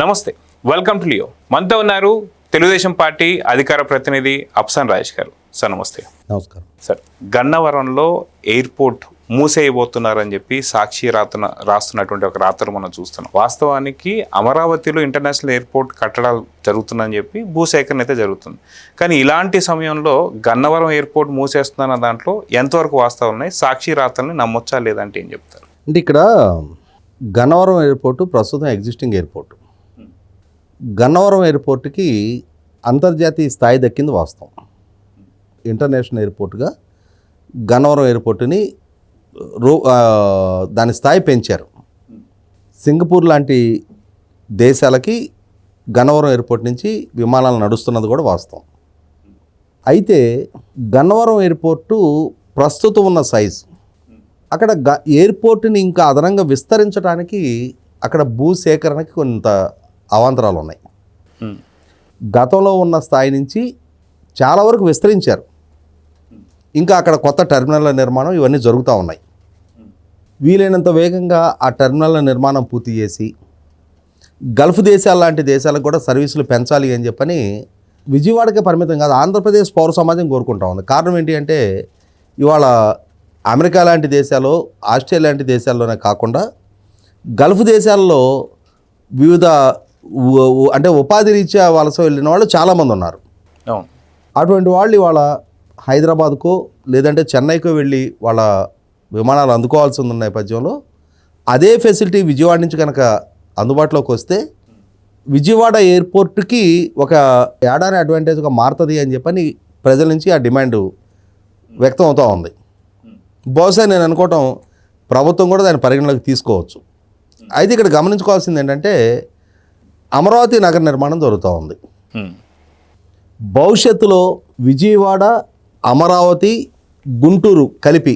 నమస్తే, welcome to Leo. మనతో ఉన్నారు తెలుగుదేశం పార్టీ అధికార ప్రతినిధి అప్సన్ రాజేష్ గారు. సార్ నమస్తే. నమస్కారం సార్, గన్నవరంలో ఎయిర్పోర్ట్ మూసేయబోతున్నారని చెప్పి సాక్షి రాస్తున్నటువంటి ఒక రాత్రి మనం చూస్తున్నాం. వాస్తవానికి అమరావతిలో ఇంటర్నేషనల్ ఎయిర్పోర్ట్ కట్టడాలు జరుగుతుందని చెప్పి భూసేకరణ అయితే జరుగుతుంది. కానీ ఇలాంటి సమయంలో గన్నవరం ఎయిర్పోర్ట్ మూసేస్తున్న దాంట్లో ఎంతవరకు వాస్తవాలు ఉన్నాయి? సాక్షి రాత్రల్ని నమ్మొచ్చా లేదంటే ఏం చెప్తారు? అంటే ఇక్కడ గన్నవరం ఎయిర్పోర్టు ప్రస్తుతం ఎగ్జిస్టింగ్ ఎయిర్పోర్టు. గన్నవరం ఎయిర్పోర్ట్కి అంతర్జాతీయ స్థాయి దక్కింది వాస్తవం. ఇంటర్నేషనల్ ఎయిర్పోర్ట్గా గన్నవరం ఎయిర్పోర్టుని దాని స్థాయి పెంచారు. సింగపూర్ లాంటి దేశాలకి గన్నవరం ఎయిర్పోర్ట్ నుంచి విమానాలు నడుస్తున్నది కూడా వాస్తవం. అయితే గన్నవరం ఎయిర్పోర్టు ప్రస్తుతం ఉన్న సైజు, అక్కడ ఎయిర్పోర్ట్ని ఇంకా అదనంగా విస్తరించడానికి అక్కడ భూసేకరణకి కొంత అవాంతరాలు ఉన్నాయి. గతంలో ఉన్న స్థాయి నుంచి చాలా వరకు విస్తరించారు. ఇంకా అక్కడ కొత్త టెర్మినల్ల నిర్మాణం ఇవన్నీ జరుగుతూ ఉన్నాయి. వీలైనంత వేగంగా ఆ టెర్మినల్ల నిర్మాణం పూర్తి చేసి గల్ఫ్ దేశాల లాంటి దేశాలకు కూడా సర్వీసులు పెంచాలి అని చెప్పని విజయవాడకే పరిమితం కాదు, ఆంధ్రప్రదేశ్ పౌర సమాజం కోరుకుంటా ఉంది. కారణం ఏంటి అంటే ఇవాళ అమెరికా లాంటి దేశాలు, ఆస్ట్రేలియా లాంటి దేశాల్లోనే కాకుండా గల్ఫ్ దేశాల్లో వివిధ అంటే ఉపాధి రీత్యా వలస వెళ్ళిన వాళ్ళు చాలామంది ఉన్నారు. అటువంటి వాళ్ళు ఇవాళ హైదరాబాద్కో లేదంటే చెన్నైకో వెళ్ళి వాళ్ళ విమానాలు అందుకోవాల్సి ఉన్న నేపథ్యంలో అదే ఫెసిలిటీ విజయవాడ నుంచి కనుక అందుబాటులోకి వస్తే విజయవాడ ఎయిర్పోర్ట్కి ఒక ఏడాది అడ్వాంటేజ్గా మారుతుంది అని చెప్పని ప్రజల నుంచి ఆ డిమాండ్ వ్యక్తం అవుతూ ఉంది. బహుశా నేను అనుకోవటం ప్రభుత్వం కూడా దాన్ని పరిగణలోకి తీసుకోవచ్చు. అయితే ఇక్కడ గమనించుకోవాల్సింది ఏంటంటే అమరావతి నగర నిర్మాణం జరుగుతూ ఉంది. భవిష్యత్తులో విజయవాడ, అమరావతి, గుంటూరు కలిపి,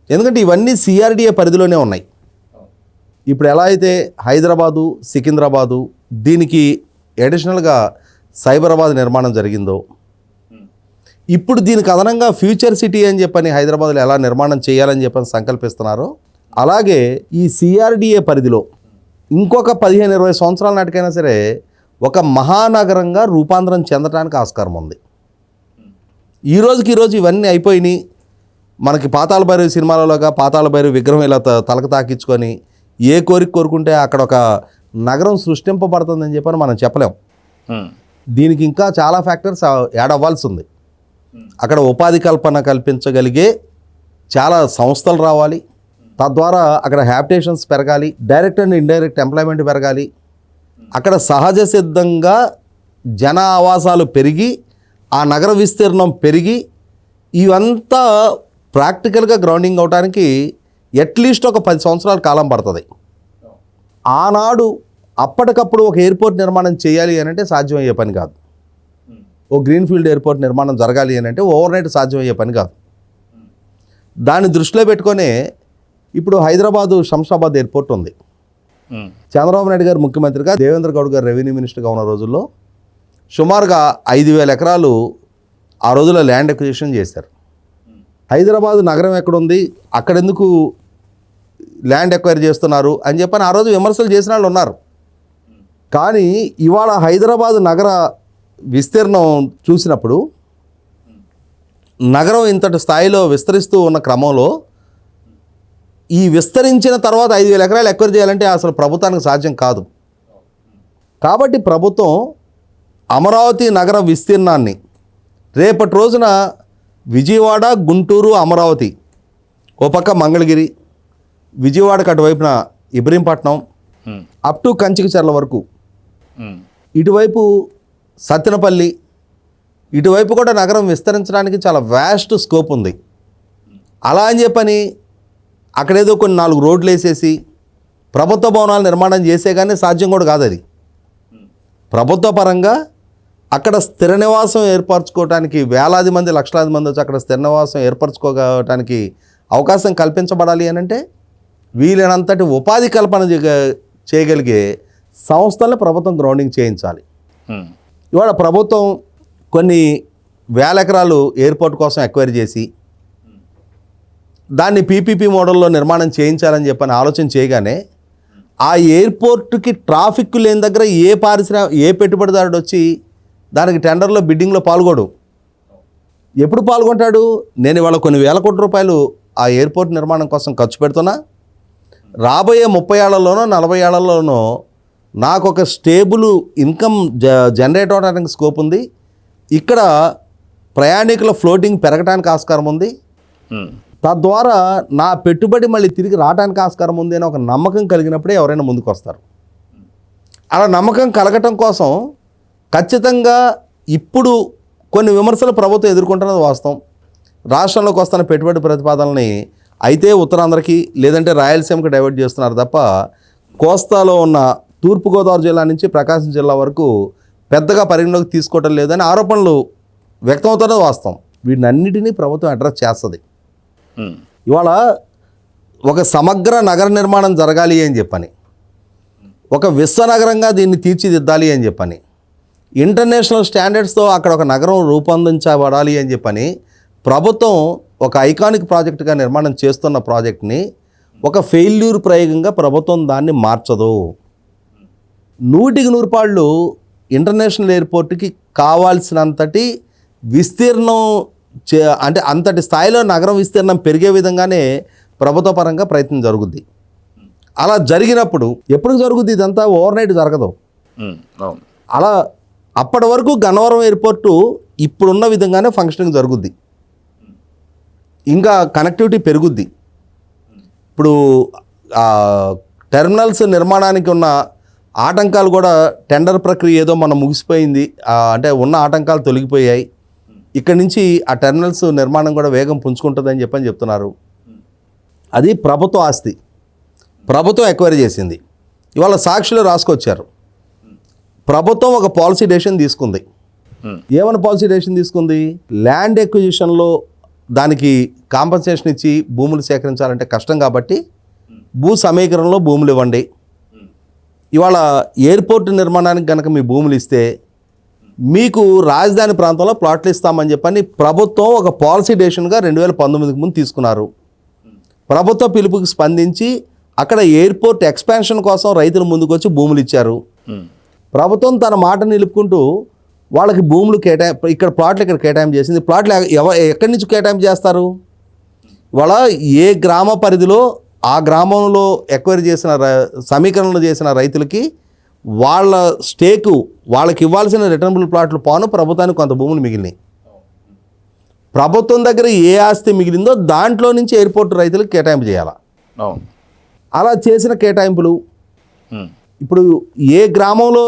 ఎందుకంటే ఇవన్నీ సిఆర్డిఏ పరిధిలోనే ఉన్నాయి. ఇప్పుడు ఎలా అయితే హైదరాబాదు, సికింద్రాబాదు, దీనికి అడిషనల్గా సైబరాబాద్ నిర్మాణం జరిగిందో, ఇప్పుడు దీనికి అదనంగా ఫ్యూచర్ సిటీ అని చెప్పని హైదరాబాద్లో ఎలా నిర్మాణం చేయాలని చెప్పని సంకల్పిస్తున్నారో, అలాగే ఈ సిఆర్డిఏ పరిధిలో ఇంకొక 15-20 సంవత్సరాల నాటికైనా సరే ఒక మహానగరంగా రూపాంతరం చెందడానికి ఆస్కారం ఉంది. ఈరోజు ఇవన్నీ అయిపోయినాయి. మనకి పాతాళ భైరవి సినిమాలలోగా పాతాళ భైరవి విగ్రహం ఇలా తలకు తాకించుకొని ఏ కోరుకుంటే అక్కడ ఒక నగరం సృష్టింపబడుతుందని చెప్పని మనం చెప్పలేం. దీనికి ఇంకా చాలా ఫ్యాక్టర్స్ యాడ్ అవ్వాల్సి ఉంది. అక్కడ ఉపాధి కల్పన కల్పించగలిగే చాలా సంస్థలు రావాలి. తద్వారా అక్కడ హ్యాబిటేషన్స్ పెరగాలి, డైరెక్ట్ అండ్ ఇండైరెక్ట్ ఎంప్లాయ్మెంట్ పెరగాలి. అక్కడ సహజ సిద్ధంగా జన ఆవాసాలు పెరిగి ఆ నగర విస్తీర్ణం పెరిగి ఇవంతా ప్రాక్టికల్గా గ్రౌండింగ్ అవడానికి అట్లీస్ట్ ఒక 10 సంవత్సరాల కాలం పడుతుంది. ఆనాడు అప్పటికప్పుడు ఒక ఎయిర్పోర్ట్ నిర్మాణం చేయాలి అని అంటే సాధ్యమయ్యే పని కాదు. ఓ గ్రీన్ఫీల్డ్ ఎయిర్పోర్ట్ నిర్మాణం జరగాలి అని అంటే ఓవర్నైట్ సాధ్యమయ్యే పని కాదు. దాన్ని దృష్టిలో పెట్టుకొని ఇప్పుడు హైదరాబాదు శంషాబాద్ ఎయిర్పోర్ట్ ఉంది. చంద్రబాబు నాయుడు గారు ముఖ్యమంత్రిగా, దేవేంద్ర గౌడ్ గారు రెవెన్యూ మినిస్టర్గా ఉన్న రోజుల్లో సుమారుగా 5,000 ఎకరాలు ఆ రోజుల్లో ల్యాండ్ అక్విజిషన్ చేశారు. హైదరాబాదు నగరం ఎక్కడుంది, అక్కడెందుకు ల్యాండ్ ఎక్వైర్ చేస్తున్నారు అని చెప్పని ఆ రోజు విమర్శలు చేసిన వాళ్ళు ఉన్నారు. కానీ ఇవాళ హైదరాబాదు నగర విస్తీర్ణం చూసినప్పుడు నగరం ఇంతటి స్థాయిలో విస్తరిస్తూ ఉన్న క్రమంలో ఈ విస్తరించిన తర్వాత 5,000 ఎకరాలు ఎక్వైర్ చేయాలంటే అసలు ప్రభుత్వానికి సాధ్యం కాదు. కాబట్టి ప్రభుత్వం అమరావతి నగర విస్తీర్ణాన్ని రేపటి రోజున విజయవాడ, గుంటూరు, అమరావతి, ఓ పక్క మంగళగిరి, విజయవాడకు అటువైపున ఇబ్రహీంపట్నం అప్ టు కంచికచర్ల వరకు, ఇటువైపు సత్తెనపల్లి, ఇటువైపు కూడా నగరం విస్తరించడానికి చాలా వ్యాస్ట్ స్కోప్ ఉంది. అలా అని చెప్పని అక్కడేదో కొన్ని 4 రోడ్లు వేసేసి ప్రభుత్వ భవనాలు నిర్మాణం చేసే కానీ సాధ్యం కూడా కాదు. అది ప్రభుత్వ పరంగా అక్కడ స్థిర నివాసం ఏర్పరచుకోవడానికి వేలాది మంది, లక్షలాది మంది వచ్చి అక్కడ స్థిర నివాసం ఏర్పరచుకోవడానికి అవకాశం కల్పించబడాలి అని అంటే వీలైనంతటి ఉపాధి కల్పన చేయగలిగే సంస్థలను ప్రభుత్వం గ్రౌండింగ్ చేయించాలి. ఇవాళ ప్రభుత్వం కొన్ని వేల ఎకరాలు ఎయిర్పోర్ట్ కోసం ఎక్వైర్ చేసి దాన్ని పీపీపీ మోడల్లో నిర్మాణం చేయించాలని చెప్పని ఆలోచన చేయగానే ఆ ఎయిర్పోర్ట్కి ట్రాఫిక్ లేని దగ్గర ఏ పెట్టుబడిదారుడు వచ్చి దానికి టెండర్లో బిడ్డింగ్లో పాల్గొడు. ఎప్పుడు పాల్గొంటాడు? నేను ఇవాళ కొన్ని వేల కోట్ల రూపాయలు ఆ ఎయిర్పోర్ట్ నిర్మాణం కోసం ఖర్చు పెడుతున్నా, రాబోయే 30 ఏళ్లలోనో 40 ఏళ్లలోనో నాకు ఒక స్టేబుల్ ఇన్కమ్ జనరేట్ అవడానికి స్కోప్ ఉంది, ఇక్కడ ప్రయాణికుల ఫ్లోటింగ్ పెరగడానికి ఆస్కారం ఉంది, తద్వారా నా పెట్టుబడి మళ్ళీ తిరిగి రావడానికి ఆస్కారం ఉంది అని ఒక నమ్మకం కలిగినప్పుడే ఎవరైనా ముందుకు వస్తారు. అలా నమ్మకం కలగటం కోసం ఖచ్చితంగా ఇప్పుడు కొన్ని విమర్శలు ప్రభుత్వం ఎదుర్కొంటున్నది వాస్తవం. రాష్ట్రంలోకి వస్తున్న పెట్టుబడి ప్రతిపాదనల్ని అయితే ఉత్తరాంధ్రకి లేదంటే రాయలసీమకి డైవర్ట్ చేస్తున్నారు తప్ప కోస్తాలో ఉన్న తూర్పుగోదావరి జిల్లా నుంచి ప్రకాశం జిల్లా వరకు పెద్దగా పరిగణలోకి తీసుకోవటం లేదని ఆరోపణలు వ్యక్తమవుతున్నది వాస్తవం. వీటినన్నిటినీ ప్రభుత్వం అడ్రస్ చేస్తుంది. ఇవాళ ఒక సమగ్ర నగర నిర్మాణం జరగాలి అని చెప్పని, ఒక విశ్వనగరంగా దీన్ని తీర్చిదిద్దాలి అని చెప్పని, ఇంటర్నేషనల్ స్టాండర్డ్స్తో అక్కడ ఒక నగరం రూపొందించబడాలి అని చెప్పని ప్రభుత్వం ఒక ఐకానిక్ ప్రాజెక్టుగా నిర్మాణం చేస్తున్న ప్రాజెక్ట్ని ఒక ఫెయిల్యూర్ ప్రయోగంగా ప్రభుత్వం దాన్ని మార్చదు. 100% ఇంటర్నేషనల్ ఎయిర్పోర్ట్కి కావాల్సినంతటి విస్తీర్ణం అంటే అంతటి స్థాయిలో నగరం విస్తీర్ణం పెరిగే విధంగానే ప్రభుత్వ పరంగా ప్రయత్నం జరుగుద్ది. అలా జరిగినప్పుడు ఎప్పుడు జరుగుద్ది? ఇదంతా ఓవర్ నైట్ జరగదు. అలా అప్పటి వరకు గన్నవరం ఎయిర్పోర్టు ఇప్పుడున్న విధంగానే ఫంక్షనింగ్ జరుగుద్ది, ఇంకా కనెక్టివిటీ పెరుగుద్ది. ఇప్పుడు టెర్మినల్స్ నిర్మాణానికి ఉన్న ఆటంకాలు కూడా టెండర్ ప్రక్రియ ఏదో మనం ముగిసిపోయింది, అంటే ఉన్న ఆటంకాలు తొలగిపోయాయి, ఇక్కడి నుంచి ఆ టెర్మినల్స్ నిర్మాణం కూడా వేగం పుంజుకుంటుందని చెప్తున్నారు. అది ప్రభుత్వ ఆస్తి, ప్రభుత్వం ఎక్వైరీ చేసింది. ఇవాళ సాక్షులు రాసుకొచ్చారు. ప్రభుత్వం ఒక పాలసీ డెసిషన్ తీసుకుంది. ఏమైనా పాలసీ డెసిషన్ తీసుకుంది? ల్యాండ్ ఎక్విజిషన్లో దానికి కాంపన్సేషన్ ఇచ్చి భూములు సేకరించాలంటే కష్టం కాబట్టి భూ సమీకరణలో భూములు ఇవ్వండి. ఇవాళ ఎయిర్పోర్ట్ నిర్మాణానికి కనుక మీ భూములు ఇస్తే మీకు రాజధాని ప్రాంతంలో ప్లాట్లు ఇస్తామని చెప్పని ప్రభుత్వం ఒక పాలసీ డెసిషన్గా 2019కి ముందు తీసుకున్నారు. ప్రభుత్వ పిలుపుకి స్పందించి అక్కడ ఎయిర్పోర్ట్ ఎక్స్పాన్షన్ కోసం రైతులు ముందుకు వచ్చి భూములు ఇచ్చారు. ప్రభుత్వం తన మాట నిలుపుకుంటూ వాళ్ళకి భూములు ఇక్కడ ప్లాట్లు ఇక్కడ కేటాయింపు చేసింది. ప్లాట్లు ఎక్కడి నుంచి కేటాయింపు చేస్తారు? వాళ్ళ ఏ గ్రామ పరిధిలో ఆ గ్రామంలో ఎక్వైరీ చేసిన సమీకరణలు చేసిన రైతులకి వాళ్ళ స్టేకు వాళ్ళకి ఇవ్వాల్సిన రిటర్నబుల్ ప్లాట్లు పోను ప్రభుత్వానికి కొంత భూములు మిగిలినాయి. ప్రభుత్వం దగ్గర ఏ ఆస్తి మిగిలిందో దాంట్లో నుంచి ఎయిర్పోర్ట్ రైతులకు కేటాయింపు చేయాలి. అలా చేసిన కేటాయింపులు ఇప్పుడు ఏ గ్రామంలో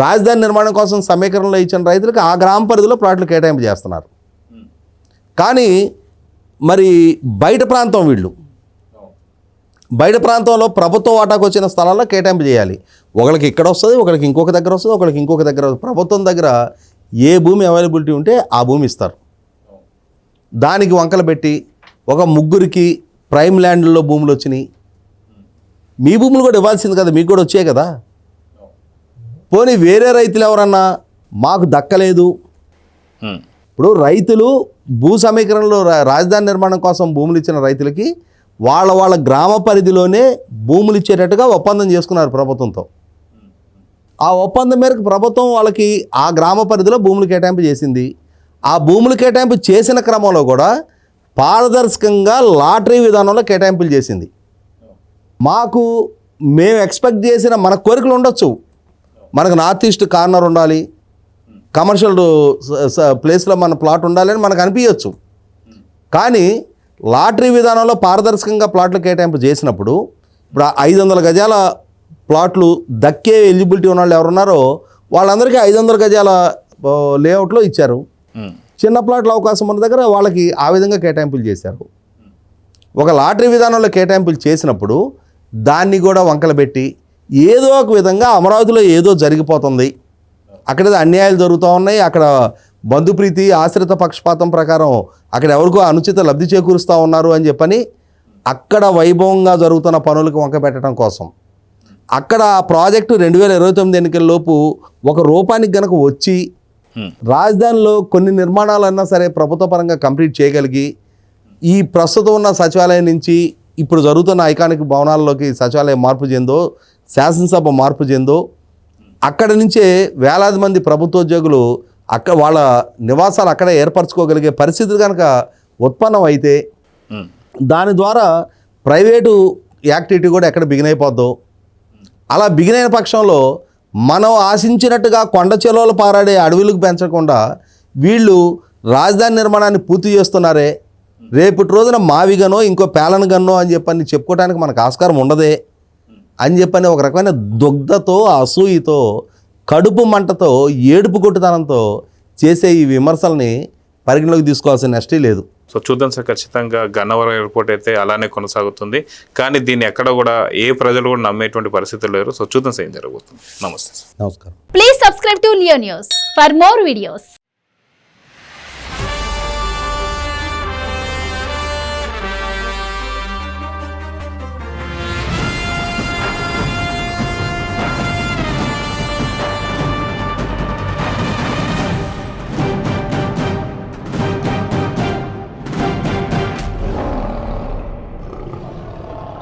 రాజధాని నిర్మాణం కోసం సమీకరణలో ఇచ్చిన రైతులకు ఆ గ్రామ పరిధిలో ప్లాట్లు కేటాయింపు చేస్తున్నారు. కానీ మరి బయట ప్రాంతం వీళ్ళు బయట ప్రాంతంలో ప్రభుత్వ వాటాకు వచ్చిన స్థలాల్లో కేటాయింపు చేయాలి. ఒకరికి ఇక్కడ వస్తుంది, ఒకరికి ఇంకొక దగ్గర వస్తుంది, ఒకరికి ఇంకొక దగ్గర వస్తుంది. ప్రభుత్వం దగ్గర ఏ భూమి అవైలబిలిటీ ఉంటే ఆ భూమి ఇస్తారు. దానికి వంకలు పెట్టి ఒక ముగ్గురికి ప్రైమ్ ల్యాండ్లో భూములు వచ్చినాయి. మీ భూములు కూడా ఇవ్వాల్సింది కదా, మీకు కూడా వచ్చాయి కదా. పోనీ వేరే రైతులు ఎవరన్నా మాకు దక్కలేదు. ఇప్పుడు రైతులు భూ సమీకరణలో రాజధాని నిర్మాణం కోసం భూములు ఇచ్చిన రైతులకి వాళ్ళ గ్రామ పరిధిలోనే భూములు ఇచ్చేటట్టుగా ఒప్పందం చేసుకున్నారు ప్రభుత్వంతో. ఆ ఒప్పందం మేరకు ప్రభుత్వం వాళ్ళకి ఆ గ్రామ పరిధిలో భూములు కేటాయింపు చేసింది. ఆ భూములు కేటాయింపు చేసిన క్రమంలో కూడా పారదర్శకంగా లాటరీ విధానంలో కేటాయింపులు చేసింది. మేము ఎక్స్పెక్ట్ చేసిన మన కోరికలు ఉండొచ్చు, మనకు నార్త్ ఈస్ట్ కార్నర్ ఉండాలి, కమర్షియల్ ప్లేస్లో మన ప్లాట్ ఉండాలి అని మనకు అనిపించవచ్చు. కానీ లాటరీ విధానంలో పారదర్శకంగా ప్లాట్లు కేటాయింపు చేసినప్పుడు ఇప్పుడు 500 గజాల ప్లాట్లు దక్కే ఎలిజిబిలిటీ ఉన్న వాళ్ళు ఎవరున్నారో వాళ్ళందరికీ 500 గజాల లేఅవుట్లో ఇచ్చారు. చిన్న ప్లాట్ల అవకాశం ఉన్న దగ్గర వాళ్ళకి ఆ విధంగా కేటాయింపులు చేశారు. ఒక లాటరీ విధానంలో కేటాయింపులు చేసినప్పుడు దాన్ని కూడా వంకలు పెట్టి ఏదో ఒక విధంగా అమరావతిలో ఏదో జరిగిపోతుంది, అక్కడ అన్యాయాలు జరుగుతూ ఉన్నాయి, అక్కడ బంధుప్రీతి ఆశ్రిత పక్షపాతం ప్రకారం అక్కడ ఎవరికో అనుచిత లబ్ధి చేకూరుస్తూ ఉన్నారు అని చెప్పని అక్కడ వైభవంగా జరుగుతున్న పనులకు వంక పెట్టడం కోసం అక్కడ ఆ ప్రాజెక్టు 2029 ఎన్నికల్లోపు ఒక రూపానికి గనక వచ్చి రాజధానిలో కొన్ని నిర్మాణాలన్నా సరే ప్రభుత్వ పరంగా కంప్లీట్ చేయగలిగి ఈ ప్రస్తుతం ఉన్న సచివాలయం నుంచి ఇప్పుడు జరుగుతున్న ఐకానిక్ భవనాల్లోకి సచివాలయం మార్పు చెందో, శాసనసభ మార్పు చెందో, అక్కడి నుంచే వేలాది మంది ప్రభుత్వోద్యోగులు అక్కడ వాళ్ళ నివాసాలు అక్కడే ఏర్పరచుకోగలిగే పరిస్థితులు కనుక ఉత్పన్నం అయితే దాని ద్వారా ప్రైవేటు యాక్టివిటీ కూడా ఎక్కడ బిగిన్ అయిపోద్దో, అలా బిగిన్ అయిన పక్షంలో మనం ఆశించినట్టుగా కొండ చెరువులు పారాడే అడవులకు పెంచకుండా వీళ్ళు రాజధాని నిర్మాణాన్ని పూర్తి చేస్తున్నారే, రేపటి రోజున మావిగనో ఇంకో పేలనగన్నో అని చెప్పని చెప్పుకోవడానికి మనకు ఆస్కారం ఉండదే అని చెప్పని ఒక రకమైన దుగ్ధతో, అసూయతో, కడుపు మంటతో, ఏడుపు కొట్టుతనంతో చేసే ఈ విమర్శల్ని పరిగణలోకి తీసుకోవాల్సిన నెస్టే లేదు. సో చూద్దాం సార్, ఖచ్చితంగా గన్నవరం ఎయిర్పోర్ట్ అయితే అలానే కొనసాగుతుంది, కానీ దీన్ని ఎక్కడ కూడా ఏ ప్రజలు కూడా నమ్మేటువంటి పరిస్థితులు లేరు. సో చూద్దాం సార్ ఏం జరగబోతుంది. నమస్తే సార్. నమస్కారం. Please subscribe to Leo News for more videos.